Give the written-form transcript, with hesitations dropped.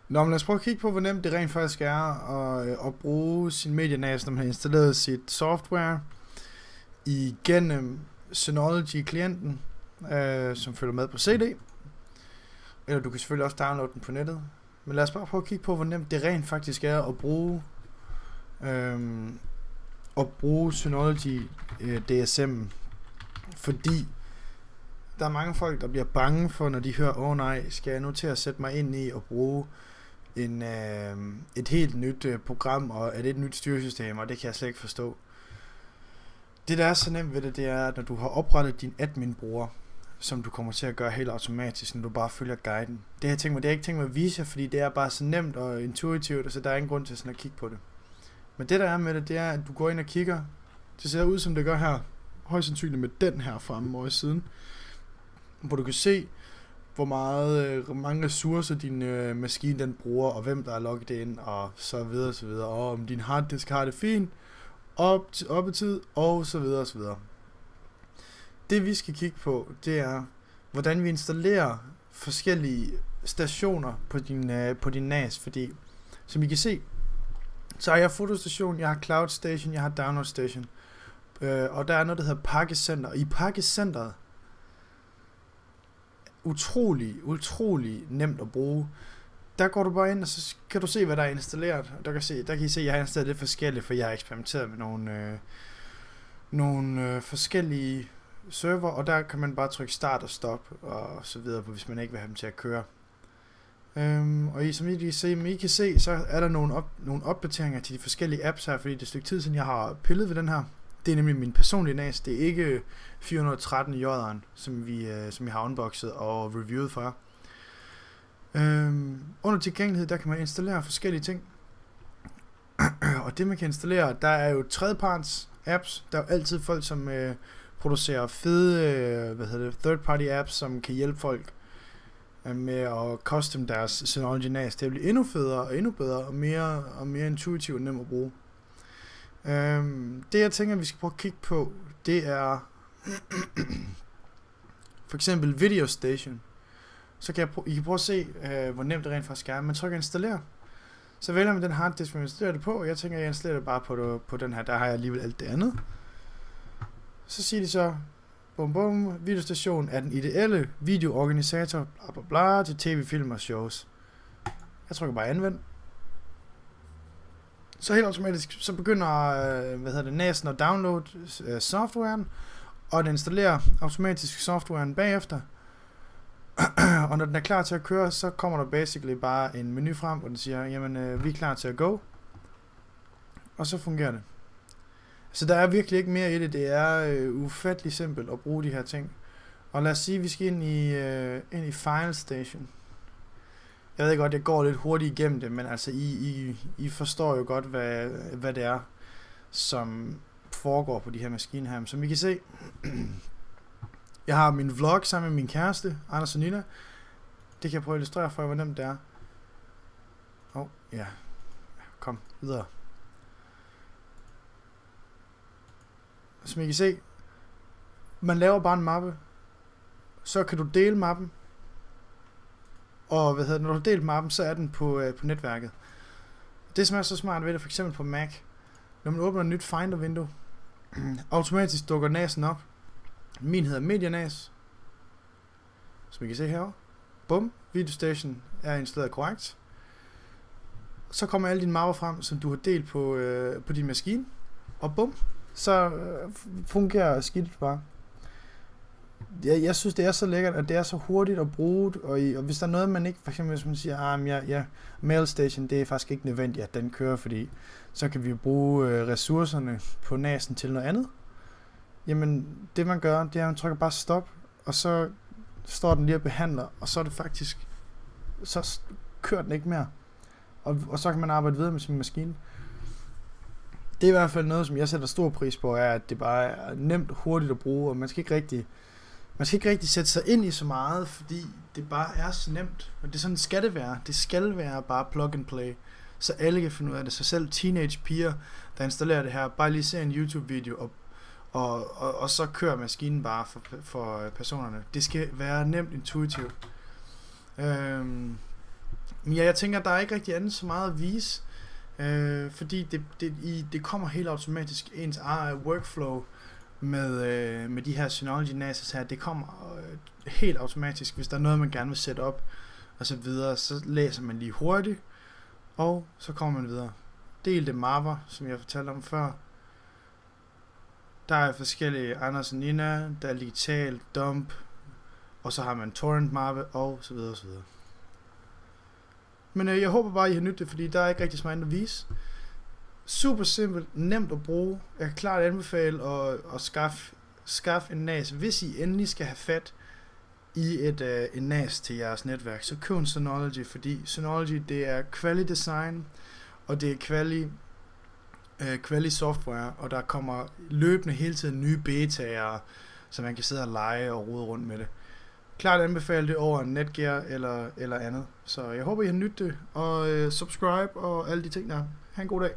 Nå, men lad os prøve at kigge på, hvor nemt det rent faktisk er at bruge sin MediaNAS, når man har installeret sit software igennem Synology-klienten, som følger med på CD. Eller du kan selvfølgelig også downloade den på nettet. Men lad os bare prøve at kigge på, hvor nemt det rent faktisk er at bruge Synology DSM. Fordi der er mange folk, der bliver bange for, når de hører, nej, skal jeg nu til at sætte mig ind i og bruge et helt nyt program, og er det et nyt styresystem, og det kan jeg slet ikke forstå. Det, der er så nemt ved det, det er, at når du har oprettet din admin-bruger, som du kommer til at gøre helt automatisk, når du bare følger guiden. Det har jeg ikke tænkt mig at vise jer, fordi det er bare så nemt og intuitivt, og så der er ingen grund til sådan at kigge på det. Men det, der er med det, det er, at du går ind og kigger. Det ser ud, som det gør her. Højst sandsynligt med den her fremme over i siden. Hvor du kan se, hvor mange ressourcer din maskine den bruger, og hvem der er logget ind, og så videre, så videre. Og om din harddisk har det fint, op i tid, og så videre, så videre. Det vi skal kigge på, det er, hvordan vi installerer forskellige stationer på din NAS, fordi, som I kan se, så har jeg fotostation, jeg har cloud station, jeg har download station, og der er noget, der hedder pakkecenter. I pakkecenteret, utrolig nemt at bruge. Der går du bare ind, og så kan du se, hvad der er installeret. Der kan I se, at jeg har installeret lidt forskelligt, for jeg har eksperimenteret med nogle forskellige server, og der kan man bare trykke start og stop og så videre, hvis man ikke vil have dem til at køre. Og som I kan se, så er der nogle opdateringer til de forskellige apps her, fordi det er et stykke tid siden, jeg har pillet ved den her. Det er nemlig min personlige NAS, det er ikke 413 J'eren, som jeg har unboxet og reviewet for jer. Under tilgængelighed, der kan man installere forskellige ting. Og det man kan installere, der er jo tredjeparts apps. Der er jo altid folk, som producerer fede third party apps, som kan hjælpe folk med at custom deres Synology NAS. Det bliver endnu federe og endnu bedre og mere intuitivt og nemt at bruge. Det jeg tænker vi skal prøve at kigge på, det er for eksempel Video Station. Så kan I kan prøve at se hvor nemt det rent faktisk er. Man trykker installere, så vælger man den harddisk man installerer det på, og jeg tænker jeg installerer det bare på den her. Der har jeg alligevel alt det andet. Så siger de så Videostation er den ideelle videoorganisator bla bla bla til tv-film og shows. Jeg trykker bare anvend. Så helt automatisk så begynder NAS'en at downloade softwaren, og den installerer automatisk softwaren bagefter. Og når den er klar til at køre, så kommer der basically bare en menu frem, hvor den siger, jamen vi er klar til at gå. Og så fungerer det. Så der er virkelig ikke mere i det. Det er ufattelig simpelt at bruge de her ting. Og lad os sige, at vi skal ind i File Station. Jeg ved godt, jeg går lidt hurtigt igennem det, men altså I forstår jo godt, hvad det er, som foregår på de her maskiner her. Som I kan se, jeg har min vlog sammen med min kæreste, Anders og Nina. Det kan jeg prøve at illustrere for jer, hvor nemt det er. Ja. Kom, videre. Som I kan se, man laver bare en mappe, så kan du dele mappen, og når du har delt mappen, så er den på netværket. Det som er så smart ved det, for eksempel på Mac, når man åbner et nyt Finder-vindue, automatisk dukker NAS'en op. Min hedder MediaNAS, som I kan se herovre. Bum, Video Station er installeret korrekt. Så kommer alle dine mapper frem, som du har delt på din maskine, og bum, så fungerer skidt bare. Jeg synes det er så lækkert, at det er så hurtigt at bruge, og hvis der er noget man ikke, for eksempel hvis man siger, Mail Station, det er faktisk ikke nødvendigt at den kører, fordi så kan vi bruge ressourcerne på NAS'en til noget andet. Jamen det man gør, det er at man trykker bare stop, og så står den lige og behandler, og så er det faktisk, så kører den ikke mere, og så kan man arbejde videre med sin maskine. Det er i hvert fald noget, som jeg sætter stor pris på, er, at det bare er nemt og hurtigt at bruge, og man skal ikke rigtig sætte sig ind i så meget, fordi det bare er så nemt. Og det er sådan, skal det være. Det skal være bare plug and play, så alle kan finde ud af det. Så selv teenage piger, der installerer det her, bare lige ser en YouTube-video, og så kører maskinen bare for personerne. Det skal være nemt intuitivt. Men ja, jeg tænker, der er ikke rigtig andet så meget at vise, fordi det kommer helt automatisk. Ens workflow med de her Synology NASes her, det kommer helt automatisk. Hvis der er noget, man gerne vil sætte op og så videre, så læser man lige hurtigt, og så kommer man videre. Delte mapper, som jeg fortalte om før. Der er forskellige Anders og Nina, der er digital, dump, og så har man torrent mappe, og så videre og så videre. Men jeg håber bare, I har nyttet det, fordi der er ikke rigtig så meget at vise. Super simpelt, nemt at bruge. Jeg kan klart anbefale at skaffe en NAS. Hvis I endelig skal have fat i en NAS til jeres netværk, så køb en Synology, fordi Synology, det er quality design, og det er quality software, og der kommer løbende hele tiden nye betaer, så man kan sidde og lege og rode rundt med det. Klart anbefale det over Netgear eller andet. Så jeg håber, I har nyttet det, og subscribe og alle de ting der. Ha' en god dag.